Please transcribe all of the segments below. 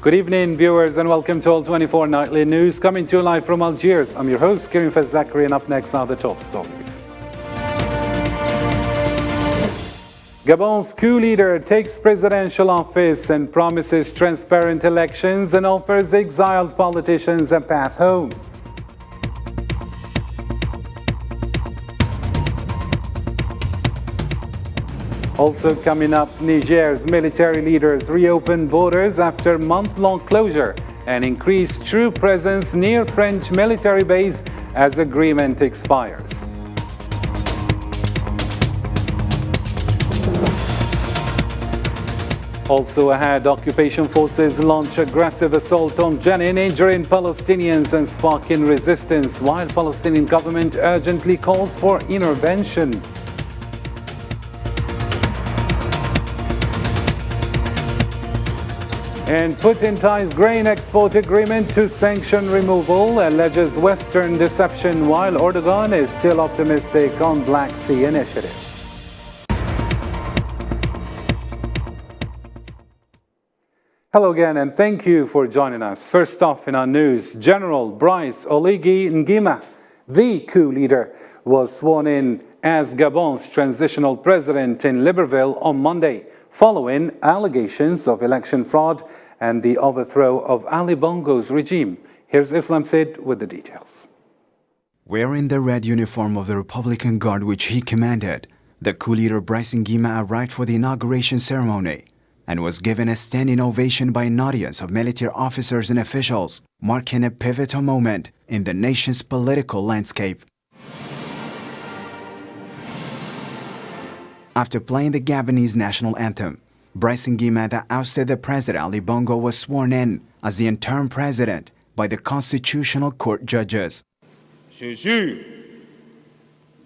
Good evening, viewers, and welcome to All 24 Nightly News, coming to you live from Algiers. I'm your host, Karim Fazakri, and up next are the top stories. Gabon's coup leader takes presidential office and promises transparent elections and offers exiled politicians a path home. Also coming up, Niger's military leaders reopen borders after month-long closure and increase troop presence near French military base as agreement expires. Also ahead, occupation forces launch aggressive assault on Jenin, injuring Palestinians and sparking resistance, while Palestinian government urgently calls for intervention. And Putin ties grain export agreement to sanction removal, alleges Western deception, while Erdogan is still optimistic on Black Sea initiative. Hello again, and thank you for joining us. First off in our news, General Brice Oligui Nguema, the coup leader, was sworn in as Gabon's transitional president in Libreville on Monday, following allegations of election fraud and the overthrow of Ali Bongo's regime. Here's Islam Said with the details. Wearing the red uniform of the Republican Guard which he commanded, the coup leader Brice Nguema arrived for the inauguration ceremony and was given a standing ovation by an audience of military officers and officials, marking a pivotal moment in the nation's political landscape. After playing the Gabonese national anthem, Brice Nguema, that ousted the president Ali Bongo, was sworn in as the interim president by the Constitutional Court judges. Je jure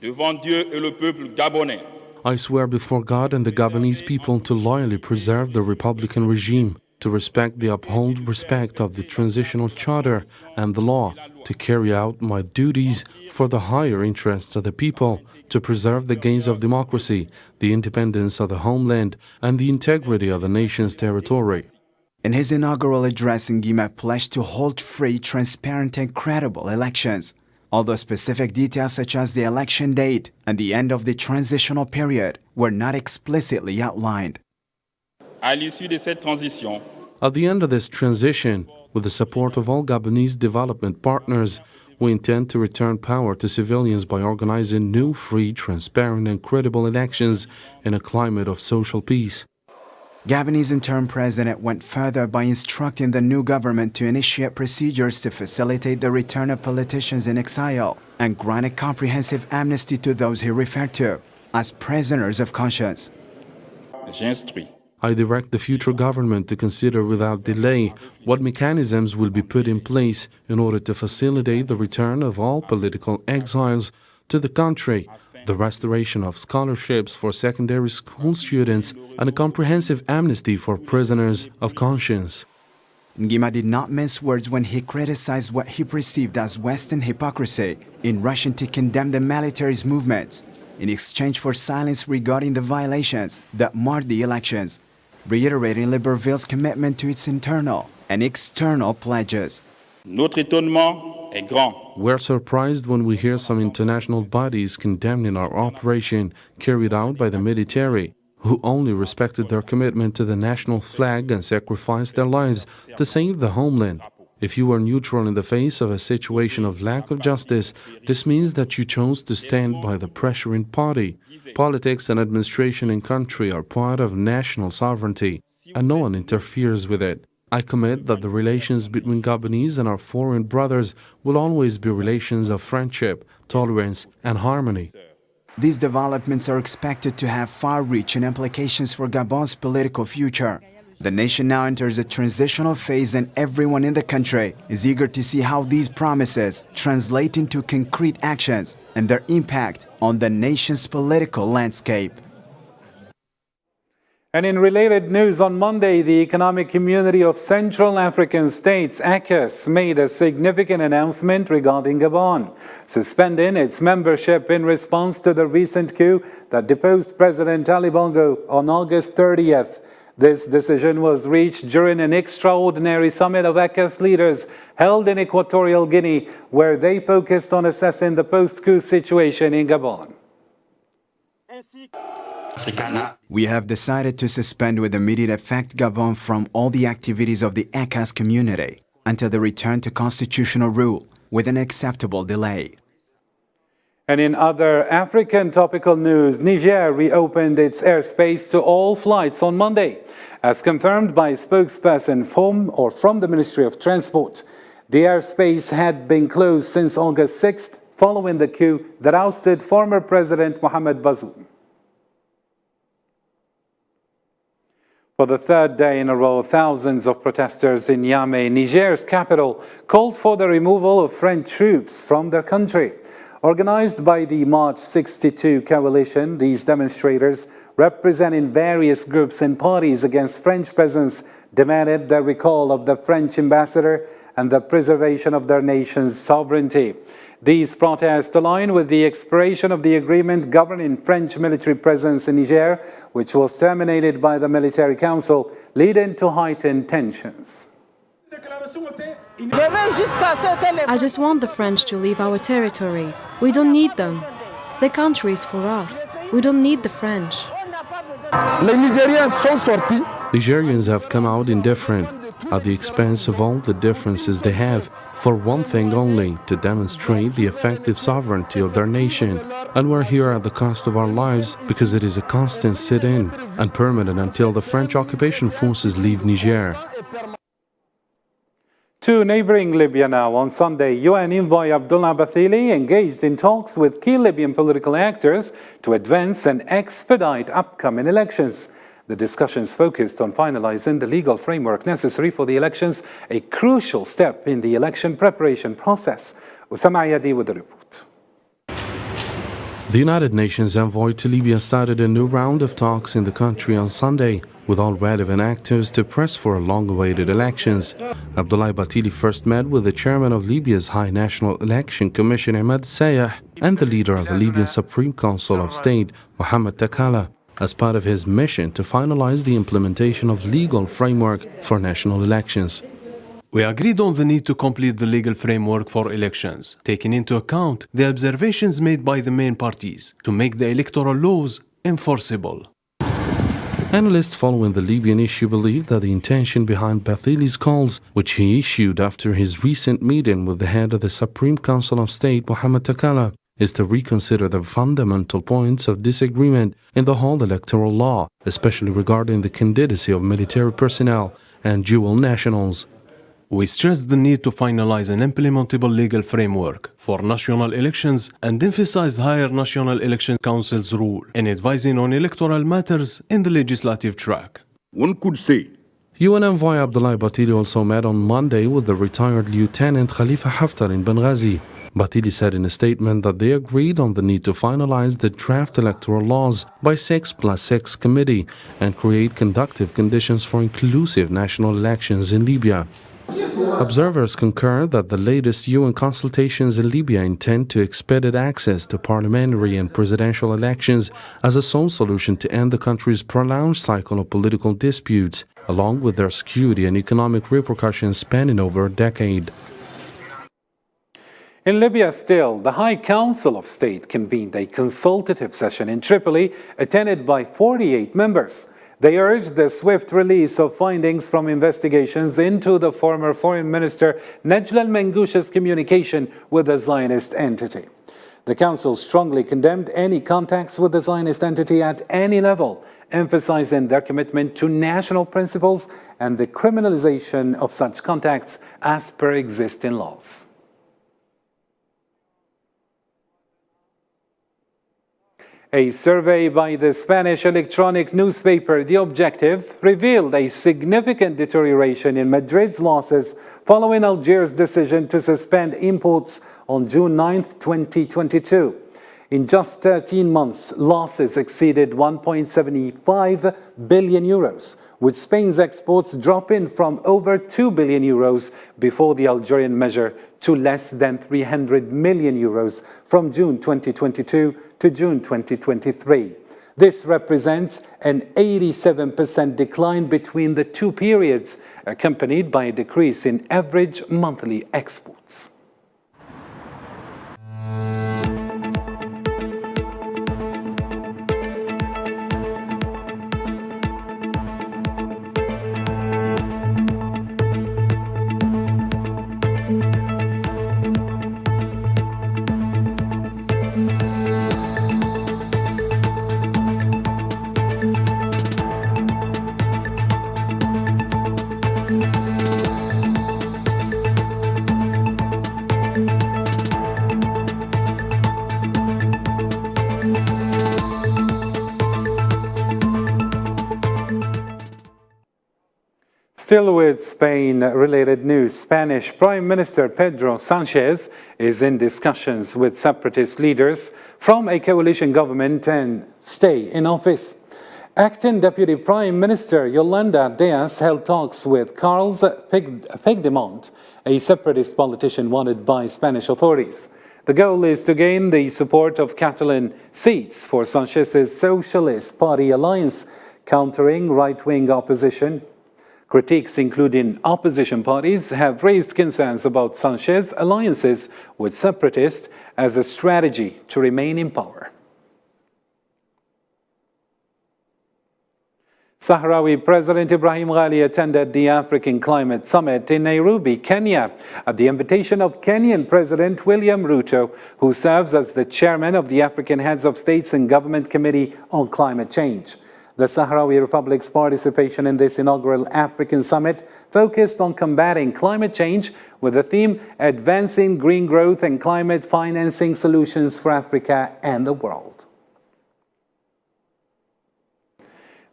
devant Dieu et le peuple gabonais. I swear before God and the Gabonese people to loyally preserve the Republican regime, to respect the uphold respect of the transitional charter and the law, to carry out my duties for the higher interests of the people, to preserve the gains of democracy, the independence of the homeland, and the integrity of the nation's territory. In his inaugural address, Nguema pledged to hold free, transparent, and credible elections, although specific details such as the election date and the end of the transitional period were not explicitly outlined. À l'issue de cette transition, At the end of this transition, with the support of all Gabonese development partners, we intend to return power to civilians by organizing new, free, transparent, and credible elections in a climate of social peace. Gabonese interim president went further by instructing the new government to initiate procedures to facilitate the return of politicians in exile and grant a comprehensive amnesty to those he referred to as prisoners of conscience. j'instruis I direct the future government to consider without delay what mechanisms will be put in place in order to facilitate the return of all political exiles to the country, the restoration of scholarships for secondary school students, and a comprehensive amnesty for prisoners of conscience. Nguema did not mince words when he criticized what he perceived as Western hypocrisy in rushing to condemn the military's movements in exchange for silence regarding the violations that marred the elections, reiterating Libreville's commitment to its internal and external pledges. Notre étonnement est grand. We're surprised when we hear some international bodies condemning our operation carried out by the military, who only respected their commitment to the national flag and sacrificed their lives to save the homeland. If you are neutral in the face of a situation of lack of justice, this means that you chose to stand by the pressuring party. Politics and administration in country are part of national sovereignty, and no one interferes with it. I commit that the relations between Gabonese and our foreign brothers will always be relations of friendship, tolerance, and harmony. These developments are expected to have far-reaching implications for Gabon's political future. The nation now enters a transitional phase, and everyone in the country is eager to see how these promises translate into concrete actions and their impact on the nation's political landscape. And in related news, on Monday, the Economic Community of Central African States, ECOWAS, made a significant announcement regarding Gabon, suspending its membership in response to the recent coup that deposed President Ali Bongo on August 30th. This decision was reached during an extraordinary summit of ECOWAS leaders held in Equatorial Guinea, where they focused on assessing the post-coup situation in Gabon. We have decided to suspend with immediate effect Gabon from all the activities of the ECOWAS community until the return to constitutional rule with an acceptable delay. And in other African topical news, Niger reopened its airspace to all flights on Monday. As confirmed by a spokesperson from the Ministry of Transport, the airspace had been closed since August 6th, following the coup that ousted former President Mohamed Bazoum. For the third day in a row, thousands of protesters in Niamey, Niger's capital, called for the removal of French troops from their country. Organized by the March 62 coalition, these demonstrators, representing various groups and parties against French presence, demanded the recall of the French ambassador and the preservation of their nation's sovereignty. These protests align with the expiration of the agreement governing French military presence in Niger, which was terminated by the Military Council, leading to heightened tensions. I just want the French to leave our territory. We don't need them. The country is for us. We don't need the French. Nigerians have come out indifferent at the expense of all the differences they have, for one thing only, to demonstrate the effective sovereignty of their nation. And we're here at the cost of our lives because it is a constant sit-in and permanent until the French occupation forces leave Niger. To neighboring Libya now, on Sunday, UN envoy Abdullah Bathili engaged in talks with key Libyan political actors to advance and expedite upcoming elections. The discussions focused on finalizing the legal framework necessary for the elections, a crucial step in the election preparation process. Usama Ayadi with the report. The United Nations envoy to Libya started a new round of talks in the country on Sunday with all relevant actors to press for long-awaited elections. Abdullah Bathili first met with the chairman of Libya's High National Election Commission, Ahmed Sayah, and the leader of the Libyan Supreme Council of State, Mohammed Takala, as part of his mission to finalize the implementation of legal framework for national elections. We agreed on the need to complete the legal framework for elections, taking into account the observations made by the main parties to make the electoral laws enforceable. Analysts following the Libyan issue believe that the intention behind Bathili's calls, which he issued after his recent meeting with the head of the Supreme Council of State, Mohammed Takala, is to reconsider the fundamental points of disagreement in the whole electoral law, especially regarding the candidacy of military personnel and dual nationals. We stressed the need to finalize an implementable legal framework for national elections and emphasized higher National Election Council's role in advising on electoral matters in the legislative track. One could say UN envoy Abdullah Bathili also met on Monday with the retired Lieutenant Khalifa Haftar in Benghazi. Bathili said in a statement that they agreed on the need to finalize the draft electoral laws by 6+6 committee and create conducive conditions for inclusive national elections in Libya. Observers concur that the latest UN consultations in Libya intend to expedite access to parliamentary and presidential elections as a sole solution to end the country's prolonged cycle of political disputes, along with their security and economic repercussions spanning over a decade. In Libya still, the High Council of State convened a consultative session in Tripoli attended by 48 members. They urged the swift release of findings from investigations into the former Foreign Minister Najla al-Mangous's communication with the Zionist entity. The Council strongly condemned any contacts with the Zionist entity at any level, emphasizing their commitment to national principles and the criminalization of such contacts as per existing laws. A survey by the Spanish electronic newspaper The Objective revealed a significant deterioration in Madrid's losses following Algiers' decision to suspend imports on June 9, 2022. In just 13 months, losses exceeded 1.75 billion euros, with Spain's exports dropping from over 2 billion euros before the Algerian measure to less than 300 million euros from June 2022 to June 2023. This represents an 87% decline between the two periods, accompanied by a decrease in average monthly exports. Still with Spain-related news, Spanish Prime Minister Pedro Sánchez is in discussions with separatist leaders from a coalition government and stay in office. Acting Deputy Prime Minister Yolanda Díaz held talks with Carles Puigdemont, a separatist politician wanted by Spanish authorities. The goal is to gain the support of Catalan seats for Sánchez's Socialist Party alliance, countering right-wing opposition. Critiques, including opposition parties, have raised concerns about Sánchez's alliances with separatists as a strategy to remain in power. Sahrawi President Ibrahim Ghali attended the African Climate Summit in Nairobi, Kenya, at the invitation of Kenyan President William Ruto, who serves as the chairman of the African Heads of States and Government Committee on Climate Change. The Sahrawi Republic's participation in this inaugural African summit focused on combating climate change with the theme Advancing Green Growth and Climate Financing Solutions for Africa and the World.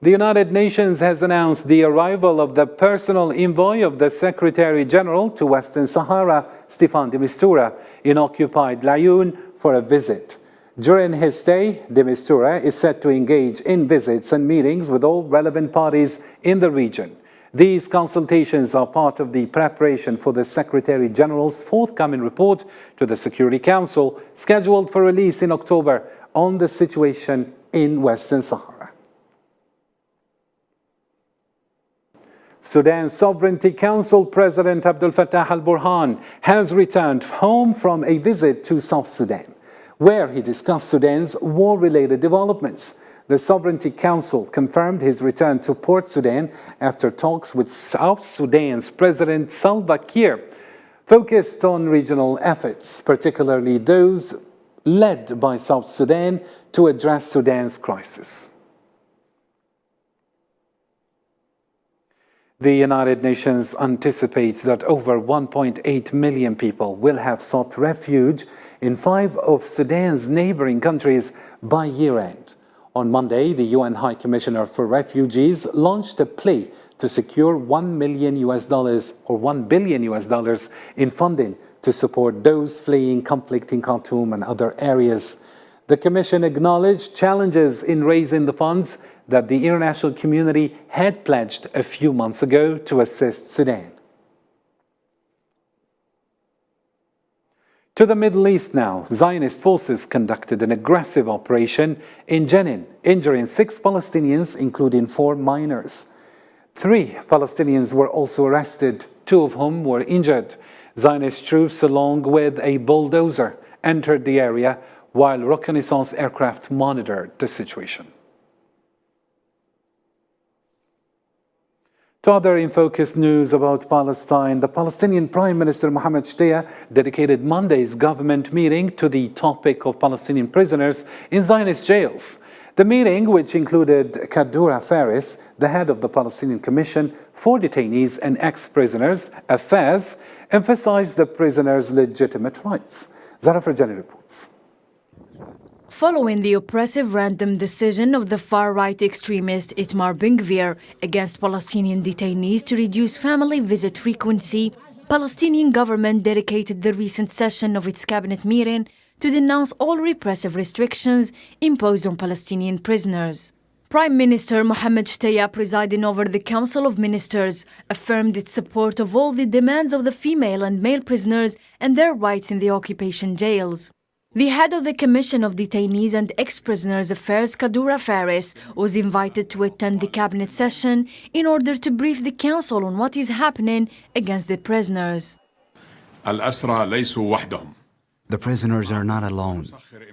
The United Nations has announced the arrival of the personal envoy of the Secretary General to Western Sahara, Staffan de Mistura, in occupied Laayoune for a visit. During his stay, de Mistura is set to engage in visits and meetings with all relevant parties in the region. These consultations are part of the preparation for the Secretary General's forthcoming report to the Security Council, scheduled for release in October, on the situation in Western Sahara. Sudan's Sovereignty Council President Abdel Fattah al-Burhan has returned home from a visit to South Sudan, where he discussed Sudan's war-related developments. The Sovereignty Council confirmed his return to Port Sudan after talks with South Sudan's President Salva Kiir focused on regional efforts, particularly those led by South Sudan to address Sudan's crisis. The United Nations anticipates that over 1.8 million people will have sought refuge in 5 of Sudan's neighboring countries by year-end. On Monday, the UN High Commissioner for Refugees launched a plea to secure $1 million or $1 billion in funding to support those fleeing conflict in Khartoum and other areas. The Commission acknowledged challenges in raising the funds that the international community had pledged a few months ago to assist Sudan. To the Middle East now, Zionist forces conducted an aggressive operation in Jenin, injuring 6 Palestinians, including 4 minors. 3 Palestinians were also arrested, 2 of whom were injured. Zionist troops, along with a bulldozer, entered the area while reconnaissance aircraft monitored the situation. To other in-focus news about Palestine, the Palestinian Prime Minister Mohammed Shtayyeh dedicated Monday's government meeting to the topic of Palestinian prisoners in Zionist jails. The meeting, which included Kaddoura Faris, the head of the Palestinian Commission for Detainees and Ex-Prisoners Affairs, emphasized the prisoners' legitimate rights. Zara Farjani reports. Following the oppressive random decision of the far-right extremist Itamar Ben-Gvir against Palestinian detainees to reduce family visit frequency, Palestinian government dedicated the recent session of its cabinet meeting to denounce all repressive restrictions imposed on Palestinian prisoners. Prime Minister Mohammed Shtayyeh, presiding over the Council of Ministers, affirmed its support of all the demands of the female and male prisoners and their rights in the occupation jails. The head of the Commission of Detainees and Ex-Prisoners Affairs, Kadura Faris, was invited to attend the cabinet session in order to brief the council on what is happening against the prisoners. الأسرى ليسوا وحدهم. The prisoners are not alone.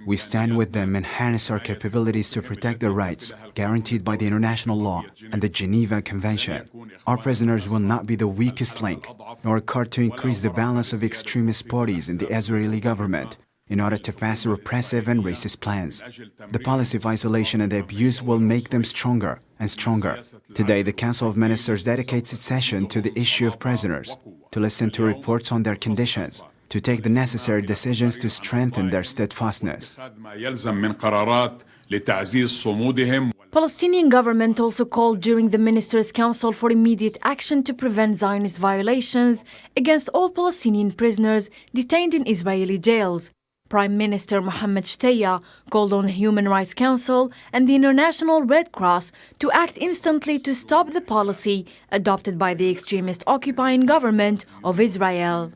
We stand with them and harness our capabilities to protect their rights, guaranteed by the international law and the Geneva Convention. Our prisoners will not be the weakest link, nor a card to increase the balance of extremist parties in the Israeli government in order to pass repressive and racist plans. The policy of isolation and abuse will make them stronger and stronger. Today, the Council of Ministers dedicates its session to the issue of prisoners, to listen to reports on their conditions, to take the necessary decisions to strengthen their steadfastness. Palestinian government also called during the Ministers' Council for immediate action to prevent Zionist violations against all Palestinian prisoners detained in Israeli jails. Prime Minister Mohammed Shtaya called on the Human Rights Council and the International Red Cross to act instantly to stop the policy adopted by the extremist occupying government of Israel.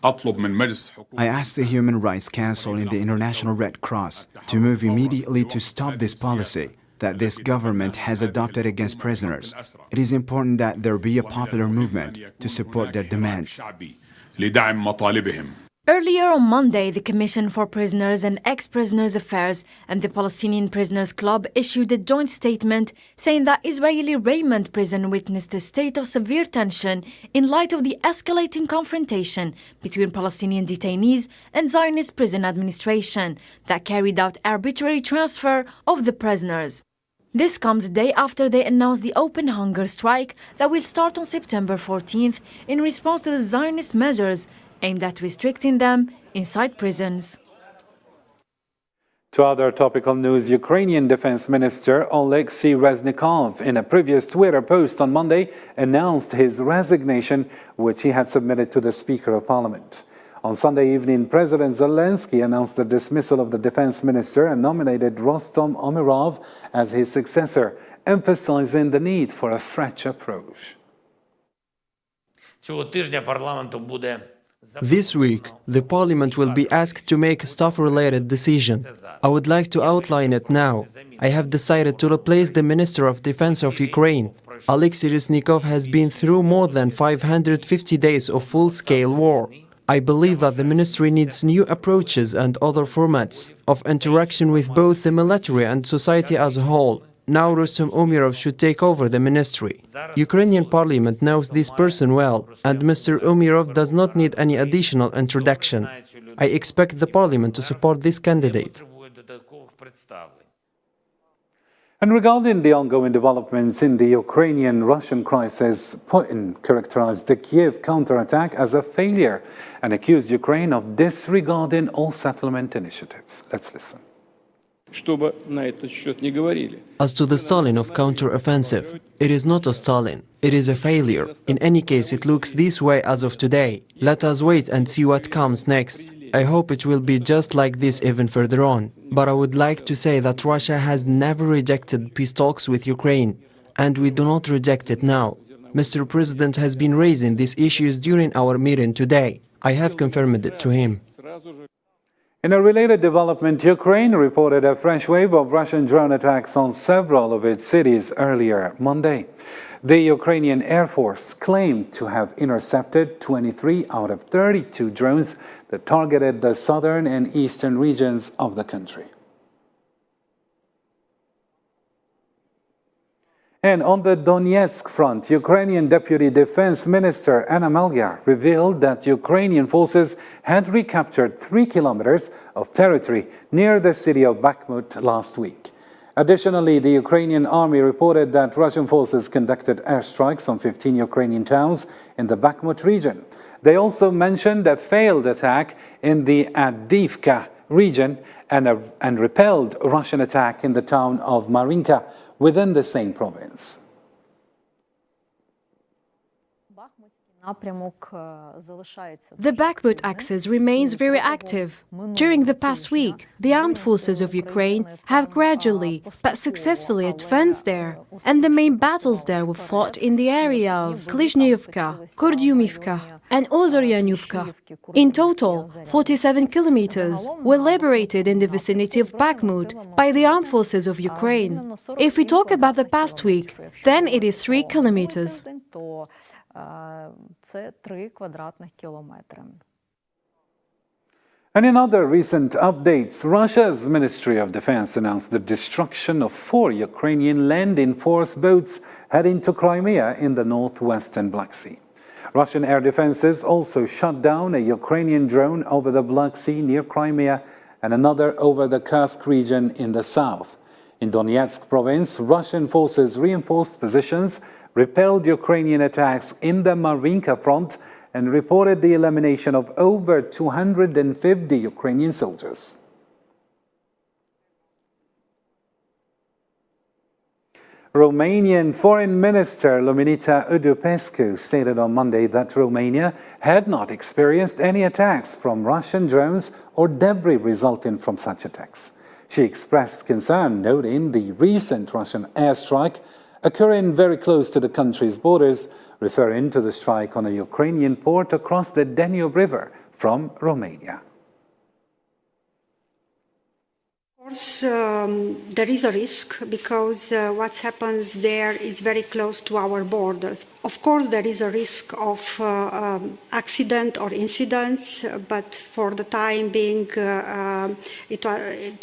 I ask the Human Rights Council and the International Red Cross to move immediately to stop this policy that this government has adopted against prisoners. It is important that there be a popular movement to support their demands. Earlier on Monday, the Commission for Prisoners and Ex-Prisoners Affairs and the Palestinian Prisoners Club issued a joint statement saying that Israeli Raymond prison witnessed a state of severe tension in light of the escalating confrontation between Palestinian detainees and Zionist prison administration that carried out arbitrary transfer of the prisoners. This comes a day after they announced the open hunger strike that will start on September 14th in response to the Zionist measures aimed at restricting them inside prisons. To other topical news, Ukrainian Defense Minister Oleksiy Reznikov, in a previous Twitter post on Monday, announced his resignation, which he had submitted to the Speaker of Parliament. On Sunday evening, President Zelensky announced the dismissal of the Defense Minister and nominated Rostom Umerov as his successor, emphasizing the need for a fresh approach. This week, the Parliament will be asked to make a staff-related decision. I would like to outline it now. I have decided to replace the Minister of Defense of Ukraine. Oleksiy Reznikov has been through more than 550 days of full-scale war. I believe that the ministry needs new approaches and other formats of interaction with both the military and society as a whole. Now Rostom Umerov should take over the ministry. Ukrainian parliament knows this person well, and Mr. Umerov does not need any additional introduction. I expect the parliament to support this candidate. And regarding the ongoing developments in the Ukrainian-Russian crisis, Putin characterized the Kiev counterattack as a failure and accused Ukraine of disregarding all settlement initiatives. Let's listen. As to the Stalin of counter-offensive, it is not a Stalin, it is a failure. In any case, it looks this way as of today. Let us wait and see what comes next. I hope it will be just like this even further on. But I would like to say that Russia has never rejected peace talks with Ukraine, and we do not reject it now. Mr. President has been raising these issues during our meeting today. I have confirmed it to him. In a related development, Ukraine reported a fresh wave of Russian drone attacks on several of its cities earlier Monday. The Ukrainian Air Force claimed to have intercepted 23 out of 32 drones that targeted the southern and eastern regions of the country. And on the Donetsk front, Ukrainian Deputy Defense Minister Anna Malia revealed that Ukrainian forces had recaptured 3 kilometers of territory near the city of Bakhmut last week. Additionally, the Ukrainian army reported that Russian forces conducted airstrikes on 15 Ukrainian towns in the Bakhmut region. They also mentioned a failed attack in the Avdiivka region and repelled a Russian attack in the town of Marinka within the same province. The Bakhmut axis remains very active. During the past week, the armed forces of Ukraine have gradually but successfully advanced there, and the main battles there were fought in the area of Klizhnyivka, Kurdyumivka, and Ozoryanivka. In total, 47 kilometers were liberated in the vicinity of Bakhmut by the armed forces of Ukraine. If we talk about the past week, then it is 3 kilometers. And in other recent updates, Russia's Ministry of Defense announced the destruction of 4 Ukrainian landing force boats heading to Crimea in the northwestern Black Sea. Russian air defenses also shot down a Ukrainian drone over the Black Sea near Crimea and another over the Kursk region in the south. In Donetsk province, Russian forces reinforced positions, repelled Ukrainian attacks in the Marinka front, and reported the elimination of over 250 Ukrainian soldiers. Romanian Foreign Minister Luminița Udupescu stated on Monday that Romania had not experienced any attacks from Russian drones or debris resulting from such attacks. She expressed concern, noting the recent Russian airstrike occurring very close to the country's borders, referring to the strike on a Ukrainian port across the Danube River from Romania. Of course, there is a risk because what happens there is very close to our borders. Of course, there is a risk of accident or incidents, but for the time being, it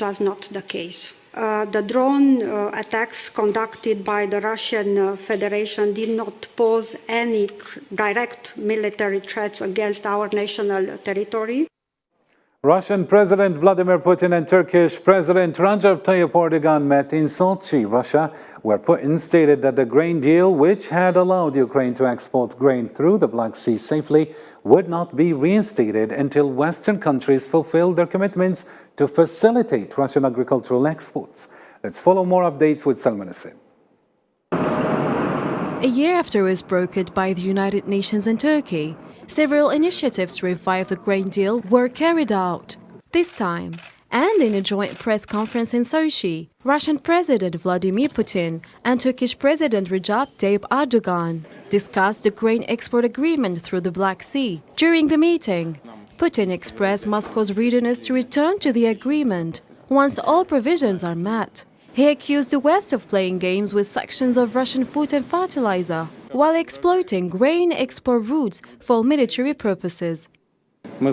was not the case. The drone attacks conducted by the Russian Federation did not pose any direct military threats against our national territory. Russian President Vladimir Putin and Turkish President Recep Tayyip Erdogan met in Sochi, Russia, where Putin stated that the grain deal, which had allowed Ukraine to export grain through the Black Sea safely, would not be reinstated until Western countries fulfilled their commitments to facilitate Russian agricultural exports. Let's follow more updates with Salman Nassim. A year after it was brokered by the United Nations and Turkey, several initiatives to revive the grain deal were carried out. This time, and in a joint press conference in Sochi, Russian President Vladimir Putin and Turkish President Recep Tayyip Erdogan discussed the grain export agreement through the Black Sea. During the meeting, Putin expressed Moscow's readiness to return to the agreement once all provisions are met. He accused the West of playing games with sections of Russian food and fertilizer, while exploiting grain export routes for military purposes. I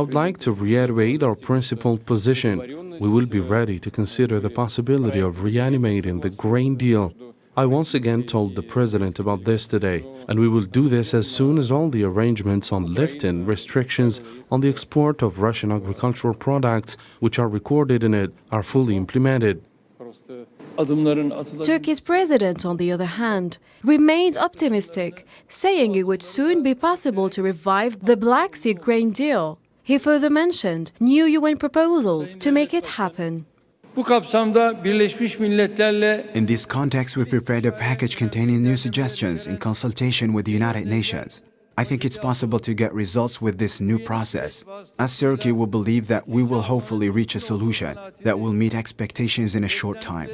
would like to reiterate our principled position. We will be ready to consider the possibility of reanimating the grain deal. I once again told the President about this today, and we will do this as soon as all the arrangements on lifting restrictions on the export of Russian agricultural products, which are recorded in it, are fully implemented. Turkey's president, on the other hand, remained optimistic, saying it would soon be possible to revive the Black Sea grain deal. He further mentioned new UN proposals to make it happen. In this context, we prepared a package containing new suggestions in consultation with the United Nations. I think it's possible to get results with this new process. As Turkey, we believe that we will hopefully reach a solution that will meet expectations in a short time.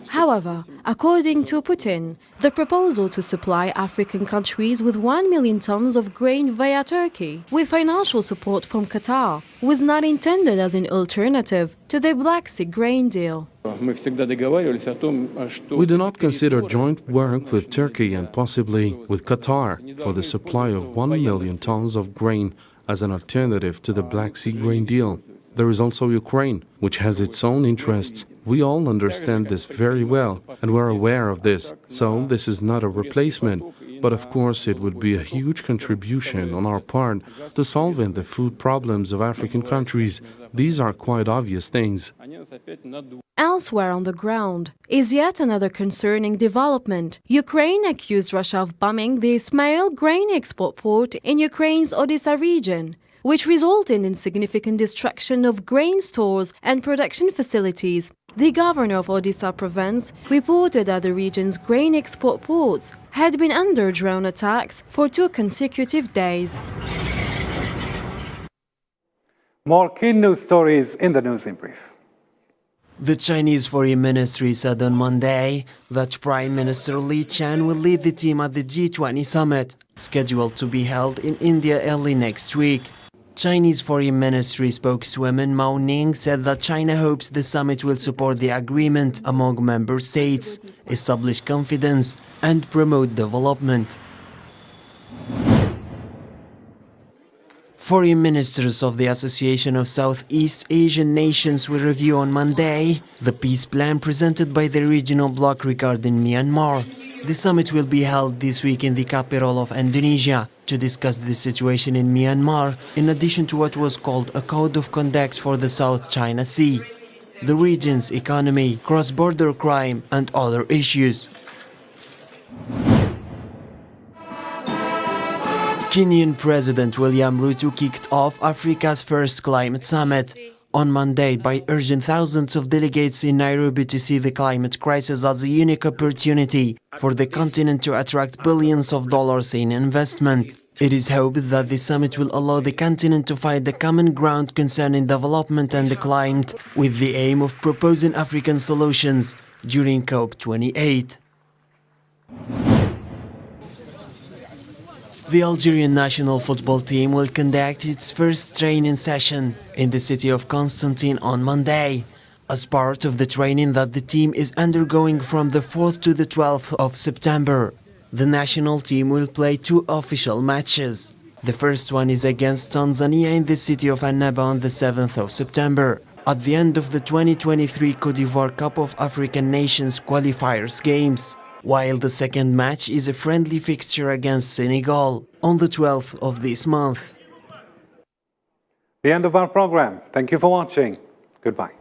However, according to Putin, the proposal to supply African countries with 1 million tons of grain via Turkey, with financial support from Qatar, was not intended as an alternative to the Black Sea grain deal. We do not consider joint work with Turkey and possibly with Qatar for the supply of 1 million tons of grain as an alternative to the Black Sea grain deal. There is also Ukraine, which has its own interests. We all understand this very well, and we're aware of this. So this is not a replacement, but of course it would be a huge contribution on our part to solving the food problems of African countries. These are quite obvious things. Elsewhere on the ground is yet another concerning development. Ukraine accused Russia of bombing the Ismail grain export port in Ukraine's Odessa region, which resulted in significant destruction of grain stores and production facilities. The governor of Odisha province reported that the region's grain export ports had been under drone attacks for 2 consecutive days. More key news stories in the news in brief. The Chinese Foreign Ministry said on Monday that Prime Minister Li Qiang will lead the team at the G20 summit, scheduled to be held in India early next week. Chinese Foreign Ministry spokeswoman Mao Ning said that China hopes the summit will support the agreement among member states, establish confidence, and promote development. Foreign ministers of the Association of Southeast Asian Nations will review on Monday the peace plan presented by the regional bloc regarding Myanmar. The summit will be held this week in the capital of Indonesia to discuss the situation in Myanmar, in addition to what was called a code of conduct for the South China Sea, the region's economy, cross-border crime, and other issues. Kenyan President William Ruto kicked off Africa's first climate summit on Monday by urging thousands of delegates in Nairobi to see the climate crisis as a unique opportunity for the continent to attract billions of dollars in investment. It is hoped that the summit will allow the continent to find a common ground concerning development and the climate, with the aim of proposing African solutions during COP28. The Algerian national football team will conduct its first training session in the city of Constantine on Monday, as part of the training that the team is undergoing from the 4th to the 12th of September. The national team will play 2 official matches. The first one is against Tanzania in the city of Annaba on the 7th of September, at the end of the 2023 Côte d'Ivoire Cup of African Nations qualifiers games, while the second match is a friendly fixture against Senegal on the 12th of this month. The end of our program. Thank you for watching. Goodbye.